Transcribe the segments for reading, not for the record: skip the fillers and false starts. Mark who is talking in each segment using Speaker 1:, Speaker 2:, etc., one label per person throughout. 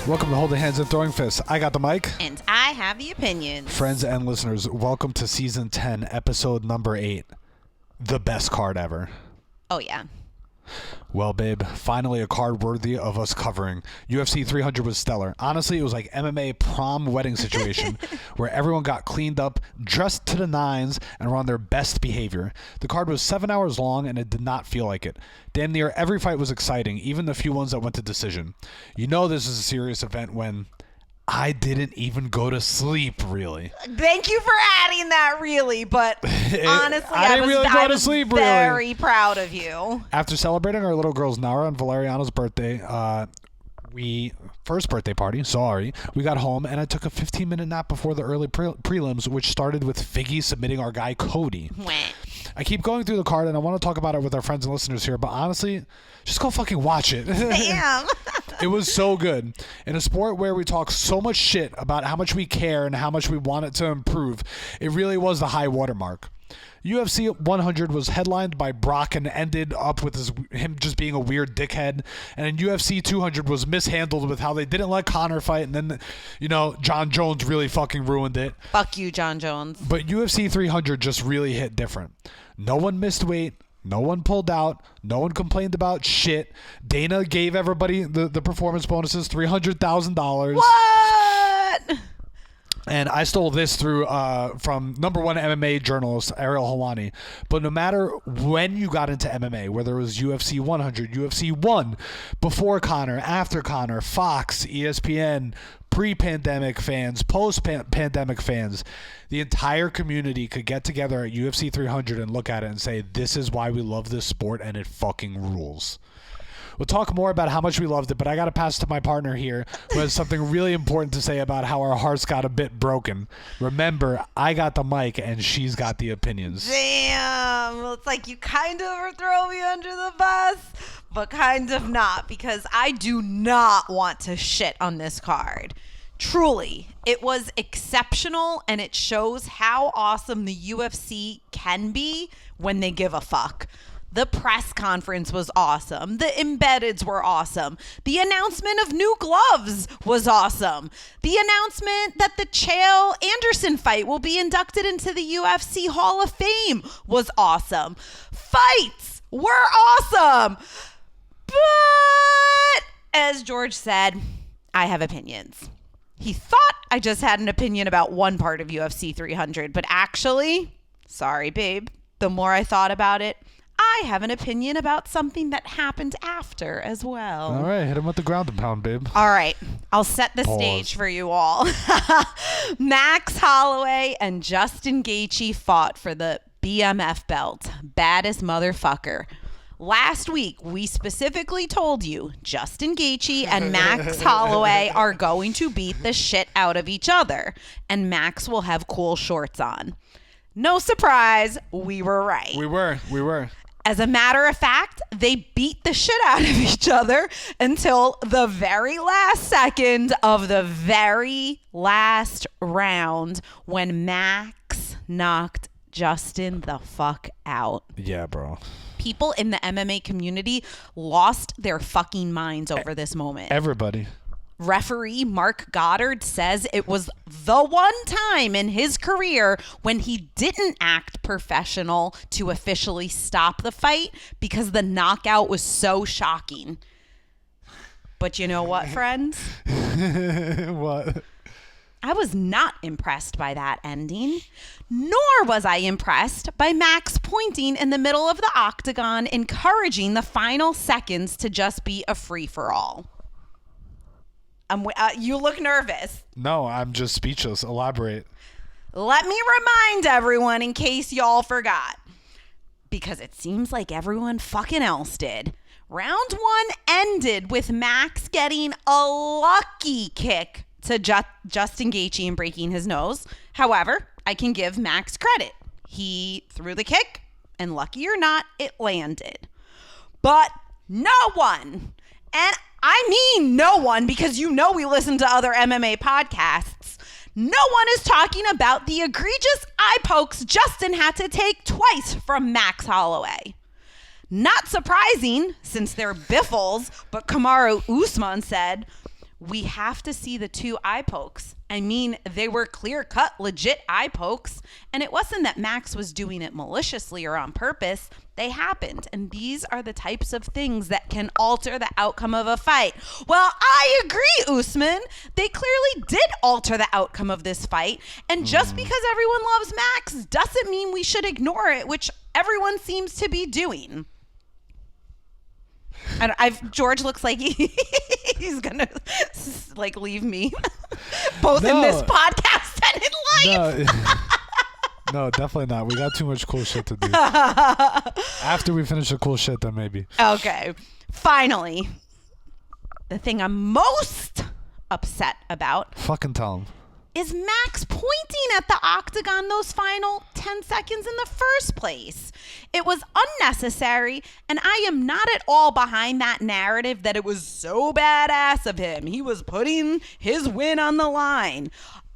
Speaker 1: Welcome to Holding Hands and Throwing Fists. I got the mic.
Speaker 2: And I have the opinions.
Speaker 1: Friends and listeners, welcome to Season 10, Episode number 8. The best card ever.
Speaker 2: Oh, yeah.
Speaker 1: Well, babe, finally a card worthy of us covering. UFC 300 was stellar. Honestly, it was like MMA Prom wedding situation where everyone got cleaned up, dressed to the nines, and were on their best behavior. The card was 7 hours long, and it did not feel like it. Damn near every fight was exciting, even the few ones that went to decision. You know this is a serious event when I didn't even go to sleep, really.
Speaker 2: Thank you for adding that, really, but honestly,
Speaker 1: I didn't really go to sleep, really.
Speaker 2: Very proud of you.
Speaker 1: After celebrating our little girls Nara and Valeriano's birthday, first birthday party, we got home and I took a 15-minute nap before the early prelims, which started with Figgy submitting our guy Cody. I keep going through the card and I want to talk about it with our friends and listeners here, but honestly, just go fucking watch it.
Speaker 2: Damn.
Speaker 1: It was so good. In a sport where we talk so much shit about how much we care and how much we want it to improve, it really was the high watermark. UFC 100 was headlined by Brock and ended up with him just being a weird dickhead. And then UFC 200 was mishandled with how they didn't let Conor fight. And then, John Jones really fucking ruined it.
Speaker 2: Fuck you, John Jones.
Speaker 1: But UFC 300 just really hit different. No one missed weight. No one pulled out. No one complained about shit. Dana gave everybody the performance bonuses, $300,000.
Speaker 2: What?
Speaker 1: And I stole this through from number one MMA journalist Ariel Helwani. But no matter when you got into MMA, whether it was UFC 100, UFC 1, before Conor, after Conor, Fox, ESPN, pre-pandemic fans, post-pandemic fans, the entire community could get together at UFC 300 and look at it and say, this is why we love this sport and it fucking rules. We'll talk more about how much we loved it, but I got to pass to my partner here who has something really important to say about how our hearts got a bit broken. Remember, I got the mic and she's got the opinions.
Speaker 2: Damn. Well, it's like you kind of are throwing me under the bus, but kind of not, because I do not want to shit on this card. Truly, it was exceptional, and it shows how awesome the UFC can be when they give a fuck. The press conference was awesome. The embeddeds were awesome. The announcement of new gloves was awesome. The announcement that the Chael Anderson fight will be inducted into the UFC Hall of Fame was awesome. Fights were awesome. But as George said, I have opinions. He thought I just had an opinion about one part of UFC 300, but actually, sorry, babe, the more I thought about it, I have an opinion about something that happened after as well.
Speaker 1: All right, hit him with the ground and pound, babe.
Speaker 2: All right, I'll set the stage for you all. Max Holloway and Justin Gaethje fought for the BMF belt. Baddest motherfucker. Last week, we specifically told you Justin Gaethje and Max Holloway are going to beat the shit out of each other, and Max will have cool shorts on. No surprise, we were right.
Speaker 1: We were.
Speaker 2: As a matter of fact, they beat the shit out of each other until the very last second of the very last round when Max knocked Justin the fuck out.
Speaker 1: Yeah, bro.
Speaker 2: People in the MMA community lost their fucking minds over this moment.
Speaker 1: Everybody.
Speaker 2: Referee Mark Goddard says it was the one time in his career when he didn't act professional to officially stop the fight because the knockout was so shocking. But you know what, friends?
Speaker 1: What?
Speaker 2: I was not impressed by that ending, nor was I impressed by Max pointing in the middle of the octagon, encouraging the final seconds to just be a free-for-all. You look nervous.
Speaker 1: No, I'm just speechless. Elaborate.
Speaker 2: Let me remind everyone in case y'all forgot, because it seems like everyone fucking else did. Round one ended with Max getting a lucky kick to Justin Gaethje and breaking his nose. However, I can give Max credit. He threw the kick, and lucky or not, it landed. But no one, and I mean no one, because you know we listen to other MMA podcasts, no one is talking about the egregious eye pokes Justin had to take twice from Max Holloway. Not surprising, since they're biffles, but Kamaru Usman said, we have to see the 2 eye pokes. I mean, they were clear-cut, legit eye pokes. And it wasn't that Max was doing it maliciously or on purpose. They happened. And these are the types of things that can alter the outcome of a fight. Well, I agree, Usman. They clearly did alter the outcome of this fight. And just because everyone loves Max doesn't mean we should ignore it, which everyone seems to be doing. And George looks like he's gonna like leave me both in this podcast and in life.
Speaker 1: No, definitely not. We got too much cool shit to do. After we finish the cool shit, then maybe.
Speaker 2: Okay. Finally, the thing I'm most upset about.
Speaker 1: Fucking tell him.
Speaker 2: Is Max pointing at the octagon those final 10 seconds in the first place? It was unnecessary, and I am not at all behind that narrative that it was so badass of him. He was putting his win on the line.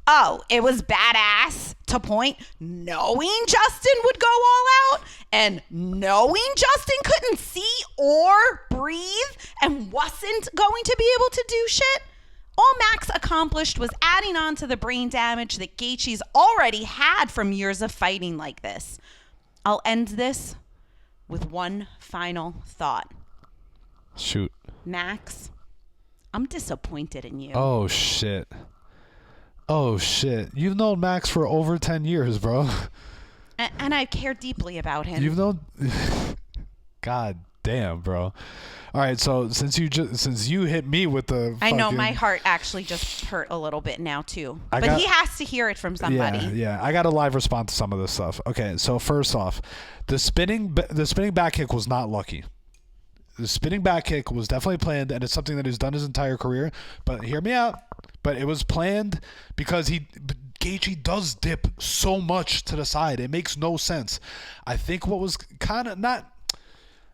Speaker 2: Oh, it was badass to point knowing Justin would go all out and knowing Justin couldn't see or breathe and wasn't going to be able to do shit? All Max accomplished was adding on to the brain damage that Gaethje's already had from years of fighting like this. I'll end this with one final thought.
Speaker 1: Shoot.
Speaker 2: Max, I'm disappointed in you.
Speaker 1: Oh, shit. Oh, shit. You've known Max for over 10 years, bro.
Speaker 2: And I care deeply about him.
Speaker 1: You've known... God damn, bro. All right, so since you hit me with the
Speaker 2: I know my heart actually just hurt a little bit now too. But he has to hear it from somebody.
Speaker 1: Yeah. I got a live response to some of this stuff. Okay, so first off, the spinning back kick was not lucky. The spinning back kick was definitely planned, and it's something that he's done his entire career. But hear me out. But it was planned because Gaethje does dip so much to the side. It makes no sense. I think what was kind of not,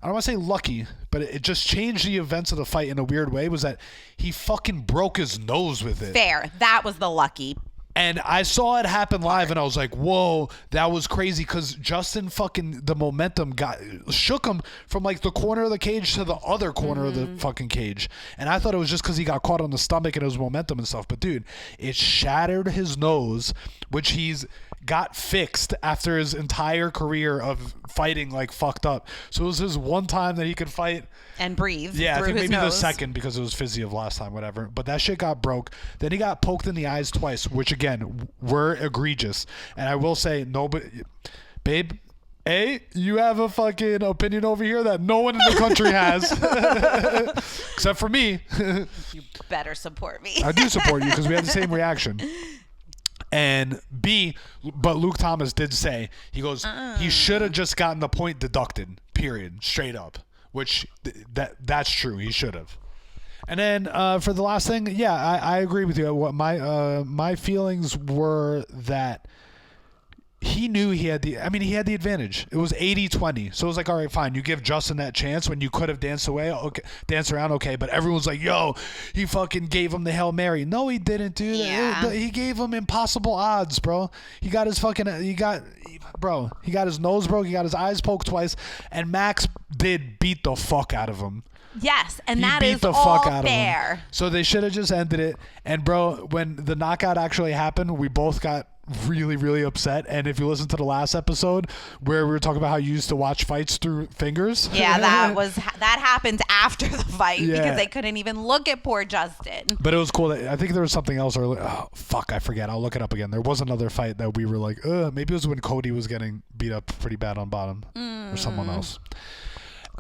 Speaker 1: I don't want to say lucky, but it just changed the events of the fight in a weird way, was that he fucking broke his nose with it.
Speaker 2: Fair. That was the lucky.
Speaker 1: And I saw it happen live, and I was like, whoa, that was crazy, because Justin fucking, the momentum shook him from like the corner of the cage to the other corner of the fucking cage. And I thought it was just because he got caught on the stomach and his momentum and stuff. But dude, it shattered his nose, which he's got fixed after his entire career of fighting like fucked up. So it was his one time that he could fight
Speaker 2: and breathe.
Speaker 1: Yeah,
Speaker 2: through
Speaker 1: I think
Speaker 2: his
Speaker 1: maybe
Speaker 2: nose.
Speaker 1: the second, because it was Fizzy of last time, whatever. But that shit got broke. Then he got poked in the eyes twice, which again were egregious. And I will say, nobody, babe, you have a fucking opinion over here that no one in the country has, except for me.
Speaker 2: You better support me.
Speaker 1: I do support you because we had the same reaction. And B, but Luke Thomas did say, he goes, he should have just gotten the point deducted, period, straight up, which that's true. He should have. And then for the last thing, yeah, I agree with you. What my feelings were that he knew he had the advantage. It was 80-20. So it was like, all right, fine. You give Justin that chance when you could have danced around, okay. But everyone's like, yo, he fucking gave him the Hail Mary. No, he didn't, dude.
Speaker 2: Yeah.
Speaker 1: He gave him impossible odds, bro. He got his nose broke. He got his eyes poked twice. And Max did beat the fuck out of him.
Speaker 2: Yes, and
Speaker 1: He
Speaker 2: that
Speaker 1: beat
Speaker 2: is
Speaker 1: the
Speaker 2: all
Speaker 1: fuck out of
Speaker 2: fair.
Speaker 1: him. So they should have just ended it. And bro, when the knockout actually happened, we both got really, really upset. And if you listen to the last episode where we were talking about how you used to watch fights through fingers,
Speaker 2: yeah, that happened after the fight because they couldn't even look at poor Justin.
Speaker 1: But it was cool. I think there was something else earlier. Oh fuck, I forget. I'll look it up again. There was another fight that we were like, maybe it was when Cody was getting beat up pretty bad on bottom or someone else.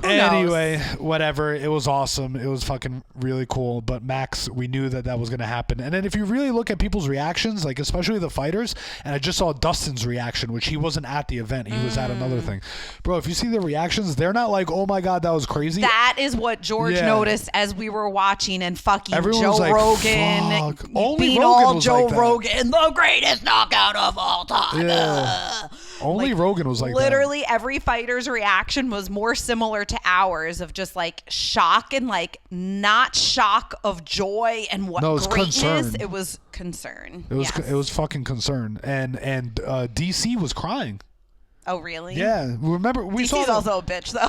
Speaker 1: Anyway, whatever. It was awesome. It was fucking really cool. But Max, we knew that was going to happen. And then if you really look at people's reactions, like especially the fighters, and I just saw Dustin's reaction, which he wasn't at the event. He was at another thing. Bro, if you see the reactions, they're not like, oh my God, that was crazy.
Speaker 2: That is what George noticed as we were watching, and fucking
Speaker 1: everyone
Speaker 2: Joe
Speaker 1: was like,
Speaker 2: Rogan
Speaker 1: fuck. Only
Speaker 2: beat
Speaker 1: Rogan
Speaker 2: all
Speaker 1: was
Speaker 2: Joe
Speaker 1: like that.
Speaker 2: Rogan, the greatest knockout of all time.
Speaker 1: Yeah. Only Rogan was like
Speaker 2: literally every fighter's reaction was more similar to ours, of just like shock and like not shock of joy and what greatness.
Speaker 1: Concern.
Speaker 2: It was concern.
Speaker 1: It was fucking concern. And DC was crying.
Speaker 2: Oh, really?
Speaker 1: Yeah, remember we saw
Speaker 2: DC's also a bitch, though.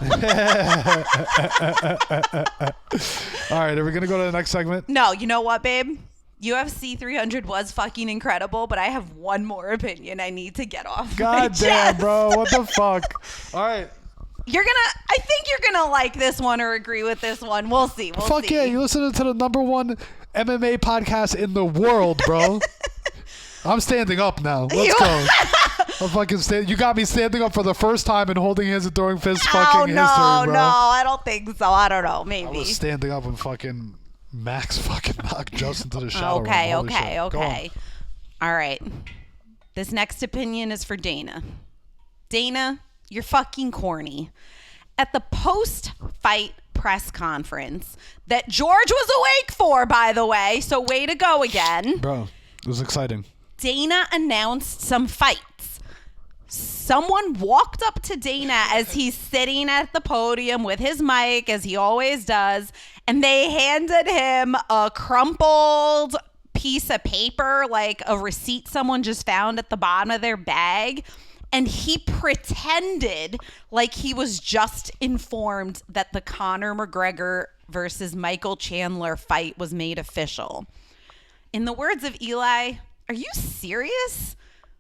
Speaker 1: All right, are we gonna go to the next segment?
Speaker 2: No, you know what, babe? UFC 300 was fucking incredible, but I have one more opinion I need to get off.
Speaker 1: God damn, bro, what the fuck? All right.
Speaker 2: I think you're gonna like this one or agree with this one. We'll see.
Speaker 1: Fuck yeah, you listening to the number one MMA podcast in the world, bro. I'm standing up now. Let's go. I'm fucking you got me standing up for the first time and holding hands and throwing fists. Fucking history, bro.
Speaker 2: No, I don't think so. I don't know. Maybe.
Speaker 1: I was standing up and fucking Max fucking knocked Justin to the shower.
Speaker 2: Okay.
Speaker 1: All
Speaker 2: right. This next opinion is for Dana. Dana, you're fucking corny. At the post-fight press conference that George was awake for, by the way, so way to go again.
Speaker 1: Bro, it was exciting.
Speaker 2: Dana announced some fights. Someone walked up to Dana as he's sitting at the podium with his mic, as he always does, and they handed him a crumpled piece of paper, like a receipt someone just found at the bottom of their bag. And he pretended like he was just informed that the Conor McGregor versus Michael Chandler fight was made official. In the words of Eli, are you serious?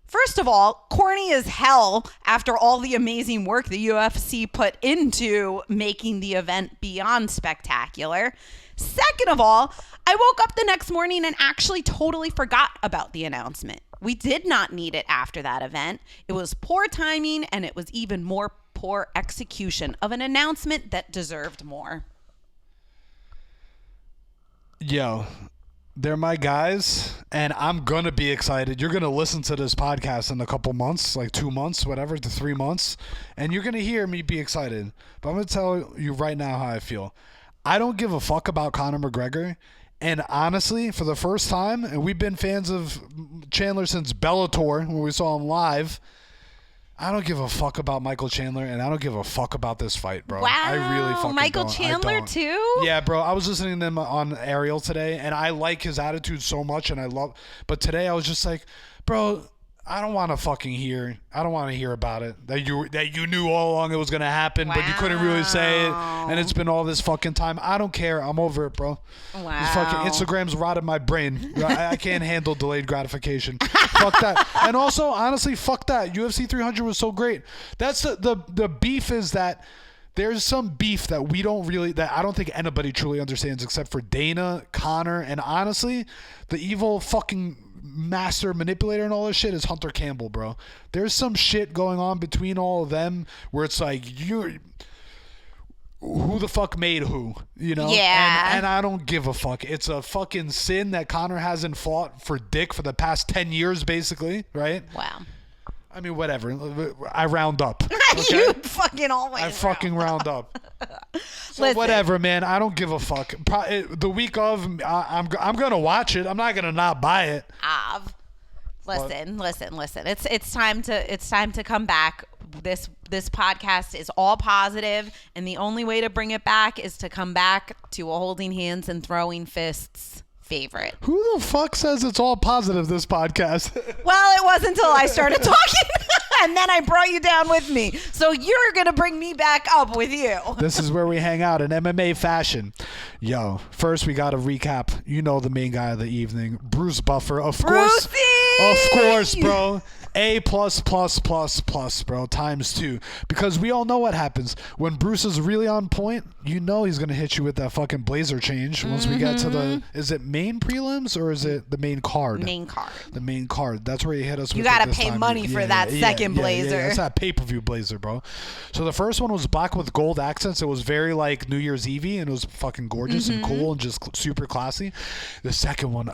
Speaker 2: First of all, corny as hell after all the amazing work the UFC put into making the event beyond spectacular. Second of all, I woke up the next morning and actually totally forgot about the announcement. We did not need it after that event. It was poor timing, and it was even more poor execution of an announcement that deserved more.
Speaker 1: Yo, they're my guys, and I'm going to be excited. You're going to listen to this podcast in a couple months, like 2 months, whatever, to 3 months, and you're going to hear me be excited. But I'm going to tell you right now how I feel. I don't give a fuck about Conor McGregor. And honestly, for the first time, and we've been fans of Chandler since Bellator, when we saw him live, I don't give a fuck about Michael Chandler, and I don't give a fuck about this fight, bro.
Speaker 2: Wow,
Speaker 1: I really fucking
Speaker 2: Michael
Speaker 1: don't.
Speaker 2: Chandler too?
Speaker 1: Yeah, bro. I was listening to him on Ariel today, and I like his attitude so much, and but today I was just like, bro, I don't want to hear about it. That you knew all along it was going to happen, but you couldn't really say it. And it's been all this fucking time. I don't care. I'm over it, bro.
Speaker 2: Wow.
Speaker 1: This fucking Instagram's rotted my brain. I can't handle delayed gratification. Fuck that. And also, honestly, fuck that. UFC 300 was so great. That's the beef is that there's some beef that that I don't think anybody truly understands except for Dana, Conor, and honestly, the evil fucking master manipulator and all this shit is Hunter Campbell, bro. There's some shit going on between all of them where it's like, who the fuck made who, you know?
Speaker 2: Yeah.
Speaker 1: And I don't give a fuck. It's a fucking sin that Conor hasn't fought for dick for the past 10 years, basically, right?
Speaker 2: Wow.
Speaker 1: I mean, whatever. I round up. Okay?
Speaker 2: You fucking always
Speaker 1: I fucking round up. So
Speaker 2: Listen.
Speaker 1: whatever, man. I don't give a fuck. The week of, I'm gonna watch it. I'm not gonna not buy it.
Speaker 2: Listen. It's time to come back. This podcast is all positive, and the only way to bring it back is to come back to a holding hands and throwing fists favorite.
Speaker 1: Who the fuck says it's all positive, this podcast?
Speaker 2: Well, it wasn't until I started talking, and then I brought you down with me. So you're going to bring me back up with you.
Speaker 1: This is where we hang out in MMA fashion. Yo, first we got to recap. You know the main guy of the evening, Bruce Buffer. Of course, bro. A++++, bro, times 2. Because we all know what happens. When Bruce is really on point, you know he's going to hit you with that fucking blazer change once we get to the, is it main prelims or is it the main card?
Speaker 2: Main card.
Speaker 1: The main card. That's where he hit us with.
Speaker 2: You got to pay money for that second blazer.
Speaker 1: That's that pay-per-view blazer, bro. So the first one was black with gold accents. It was very like New Year's Eve, and it was fucking gorgeous and cool and just super classy. The second one,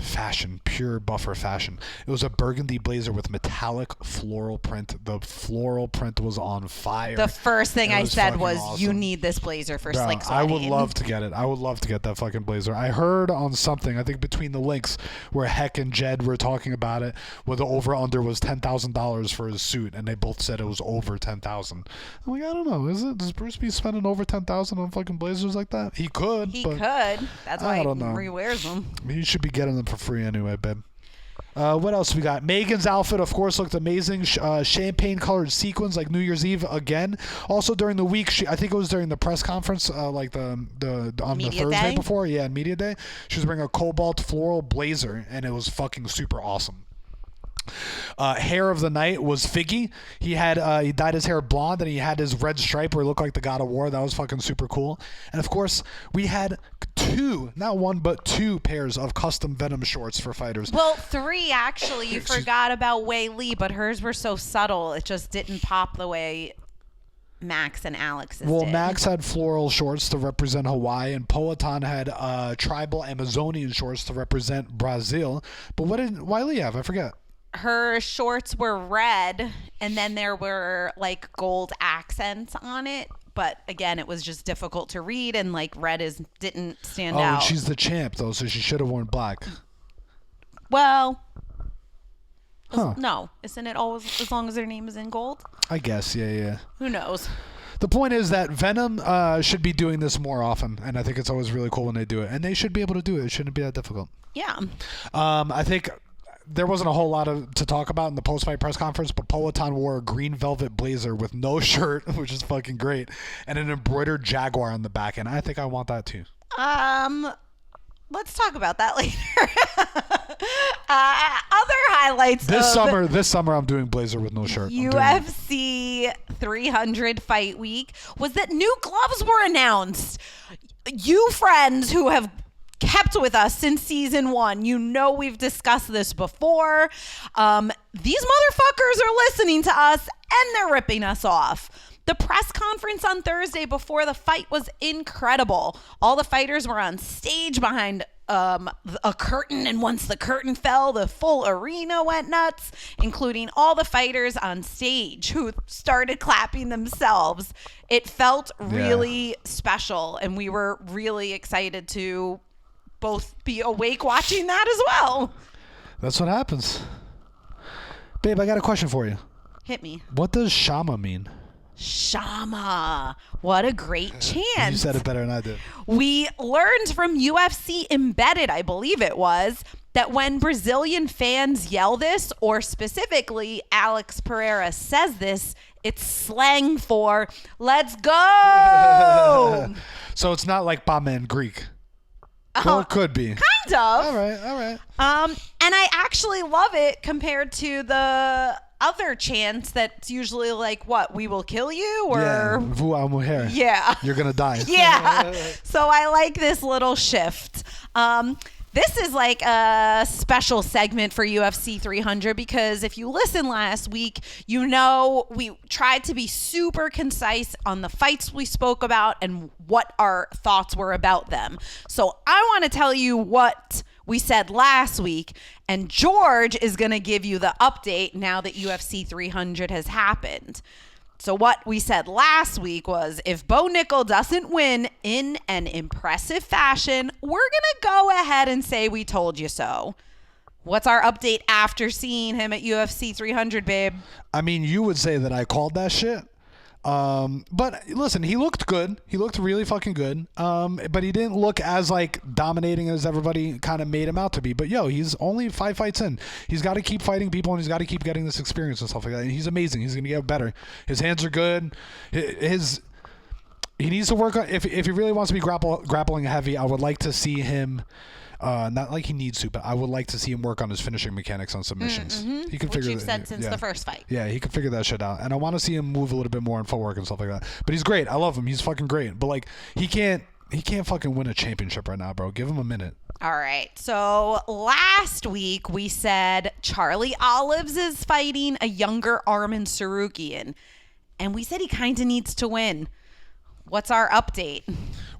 Speaker 1: fashion, pure Buffer fashion. It was a burgundy blazer with metallic floral print. The floral print was on fire.
Speaker 2: The first thing I said was,
Speaker 1: awesome.
Speaker 2: You need this blazer for slick
Speaker 1: I
Speaker 2: sweating.
Speaker 1: would love to get it. I would love to get that fucking blazer. I heard on something, I think between the links, where Heck and Jed were talking about it, where the over-under was $10,000 for his suit, and they both said it was over $10,000. I'm like, I don't know. Is it? Does Bruce be spending over $10,000 on fucking blazers like that? He could.
Speaker 2: He could. That's why he
Speaker 1: don't know.
Speaker 2: rewears them.
Speaker 1: He should be getting them for free anyway, babe. What else we got? Megan's outfit, of course, looked amazing. Champagne-colored sequins like New Year's Eve again. Also during the week, I think it was during the press conference, like on the Thursday before, media day. She was wearing a cobalt floral blazer, and it was fucking super awesome. Hair of the night was Figgy. He dyed his hair blonde, and he had his red stripe where he looked like the God of War. That was fucking super cool. And of course, we had not one but two pairs of custom Venom shorts for fighters.
Speaker 2: Well, 3 actually. You forgot about Wei Lee, but hers were so subtle it just didn't pop the way Max and Alex's did.
Speaker 1: Max had floral shorts to represent Hawaii, and Poatan had tribal Amazonian shorts to represent Brazil. But what did Wei Lee have? I forget.
Speaker 2: Her shorts were red, and then there were like gold accents on it. But again, it was just difficult to read, and like red didn't stand out.
Speaker 1: Oh, she's the champ though, so she should have worn black.
Speaker 2: Well, no, isn't it always as long as their name is in gold?
Speaker 1: I guess, yeah.
Speaker 2: Who knows?
Speaker 1: The point is that Venom should be doing this more often, and I think it's always really cool when they do it, and they should be able to do it. It shouldn't be that difficult.
Speaker 2: Yeah.
Speaker 1: I think there wasn't a whole lot to talk about in the post-fight press conference, but Poatan wore a green velvet blazer with no shirt, which is fucking great, and an embroidered jaguar on the back, and I think I want that too.
Speaker 2: Let's talk about that later. Other highlights
Speaker 1: this summer I'm doing blazer with no shirt.
Speaker 2: UFC 300 fight week was that new gloves were announced. You friends who have kept with us since season 1, you know we've discussed this before. These motherfuckers are listening to us and they're ripping us off. The press conference on Thursday before the fight was incredible. All the fighters were on stage behind a curtain, and once the curtain fell, the full arena went nuts, including all the fighters on stage who started clapping themselves. It felt really special, and we were really excited to both be awake watching that as well.
Speaker 1: That's what happens. Babe, I got a question for you.
Speaker 2: Hit me.
Speaker 1: What does Shama mean?
Speaker 2: Shama. What a great chance.
Speaker 1: You said it better than I did.
Speaker 2: We learned from UFC Embedded, I believe it was, that when Brazilian fans yell this, or specifically Alex Pereira says this, it's slang for "let's go."
Speaker 1: So it's not like Bama in Greek. Well, it could be.
Speaker 2: Kind of.
Speaker 1: All right.
Speaker 2: And I actually love it compared to the other chants that's usually like, what, "we will kill you," or
Speaker 1: "Voa mujer."
Speaker 2: Yeah.
Speaker 1: You're going to die.
Speaker 2: Yeah. So I like this little shift. This is like a special segment for UFC 300 because if you listened last week, you know we tried to be super concise on the fights we spoke about and what our thoughts were about them. So I want to tell you what we said last week, and George is going to give you the update now that UFC 300 has happened. So what we said last week was, if Bo Nickel doesn't win in an impressive fashion, we're going to go ahead and say we told you so. What's our update after seeing him at UFC 300, babe?
Speaker 1: I mean, you would say that I called that shit. But listen, he looked good. He looked really fucking good. But he didn't look as like dominating as everybody kind of made him out to be. But he's only 5 fights in. He's got to keep fighting people, and he's got to keep getting this experience and stuff like that. And he's amazing. He's going to get better. His hands are good. He needs to work on, if he really wants to be grappling heavy, I would like to see him, not like he needs to, but I would like to see him work on his finishing mechanics on submissions.
Speaker 2: Mm-hmm.
Speaker 1: He can
Speaker 2: Which you've said since the first fight.
Speaker 1: Yeah, he can figure that shit out. And I want to see him move a little bit more in footwork and stuff like that. But he's great. I love him. He's fucking great. But like, he can't fucking win a championship right now, bro. Give him a minute.
Speaker 2: All right. So last week we said Charlie Olives is fighting a younger Arman Sarukian. And we said he kind of needs to win. What's our update?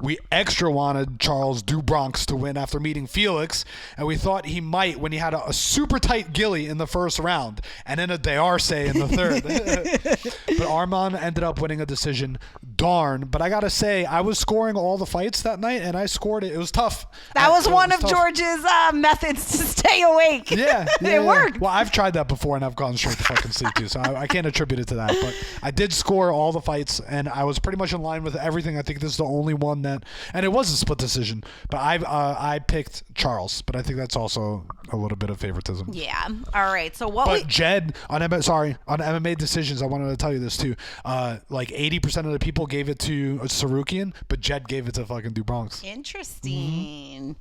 Speaker 1: We extra wanted Charles do Bronx to win after meeting Felix, and we thought he might when he had a super tight gilly in the first round and then a Dearce in the third. But Arman ended up winning a decision. Darn. But I got to say, I was scoring all the fights that night, and I scored it. It was tough.
Speaker 2: That was one of George's methods to stay awake.
Speaker 1: Yeah.
Speaker 2: It worked.
Speaker 1: Well, I've tried that before, and I've gone straight to fucking sleep, too, so I can't attribute it to that. But I did score all the fights, and I was pretty much in line with everything. I think this is the only one that, and it was a split decision, but I picked Charles, but I think that's also a little bit of favoritism.
Speaker 2: Yeah. All right. So
Speaker 1: But Jed on MMA decisions, I wanted to tell you this too. Like 80% of the people gave it to Sarukian, but Jed gave it to fucking Dubronx.
Speaker 2: Interesting.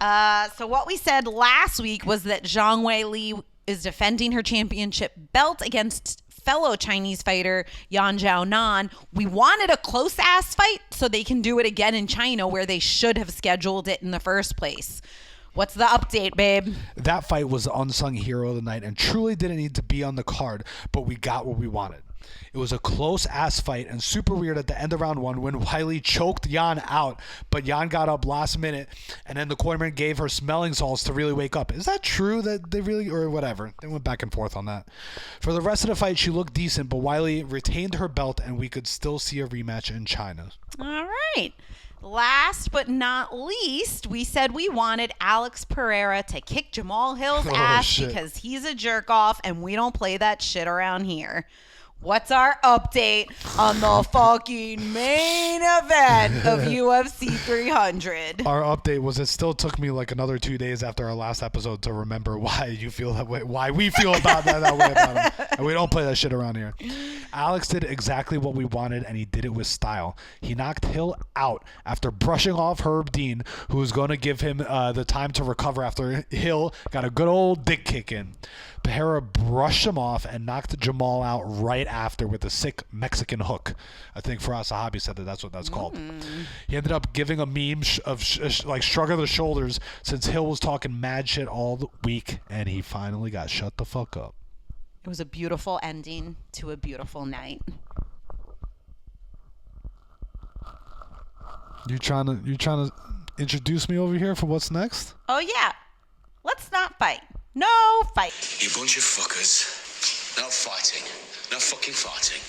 Speaker 2: So what we said last week was that Zhang Wei Li is defending her championship belt against fellow Chinese fighter Yan Xiaonan. We wanted a close ass fight so they can do it again in China where they should have scheduled it in the first place. What's the update, babe?
Speaker 1: That fight was the unsung hero of the night and truly didn't need to be on the card, but we got what we wanted. It was a close-ass fight and super weird at the end of round one when Wiley choked Yan out, but Yan got up last minute, and then the cornerman gave her smelling salts to really wake up. Is that true that they really, or whatever? They went back and forth on that. For the rest of the fight, she looked decent, but Wiley retained her belt, and we could still see a rematch in China.
Speaker 2: All right. Last but not least, we said we wanted Alex Pereira to kick Jamal Hill's ass because he's a jerk off and we don't play that shit around here. What's our update on the fucking main event of UFC 300?
Speaker 1: Our update was it still took me like another 2 days after our last episode to remember why you feel that way, why we feel about that way about him. And we don't play that shit around here. Alex did exactly what we wanted, and he did it with style. He knocked Hill out after brushing off Herb Dean, who was going to give him the time to recover after Hill got a good old dick kick in. Pereira brushed him off and knocked Jamal out right after with a sick Mexican hook. I think Faraz Sahabi said that's what that's called. He ended up giving a meme of like shrug of the shoulders since Hill was talking mad shit all the week, and he finally got shut the fuck up.
Speaker 2: It was a beautiful ending to a beautiful night.
Speaker 1: You trying to introduce me over here for what's next?
Speaker 2: Oh yeah. Let's not fight. No fight.
Speaker 3: You bunch of fuckers. No fighting. No fucking fighting.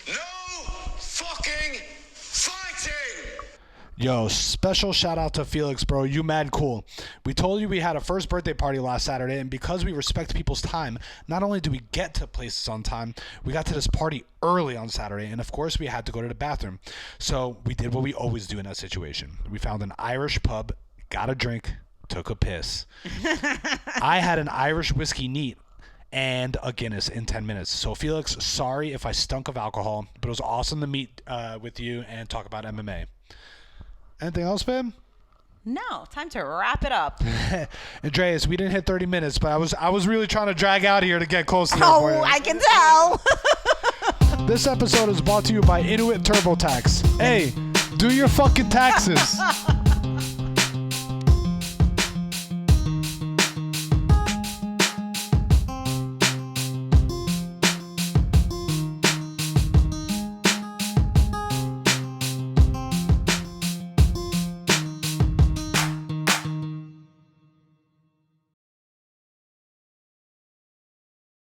Speaker 3: No fucking fighting!
Speaker 1: Yo, special shout out to Felix, bro. You mad cool. We told you we had a first birthday party last Saturday, and because we respect people's time, not only do we get to places on time, we got to this party early on Saturday, and of course we had to go to the bathroom. So we did what we always do in that situation. We found an Irish pub, got a drink, took a piss. I had an Irish whiskey neat and a Guinness in 10 minutes. So Felix, sorry if I stunk of alcohol, but it was awesome to meet with you and talk about MMA. Anything else, babe?
Speaker 2: No, time to wrap it up.
Speaker 1: Andreas, we didn't hit 30 minutes, but I was really trying to drag out here to get close to you.
Speaker 2: Oh, I can tell.
Speaker 1: This episode is brought to you by Inuit TurboTax. Hey, do your fucking taxes.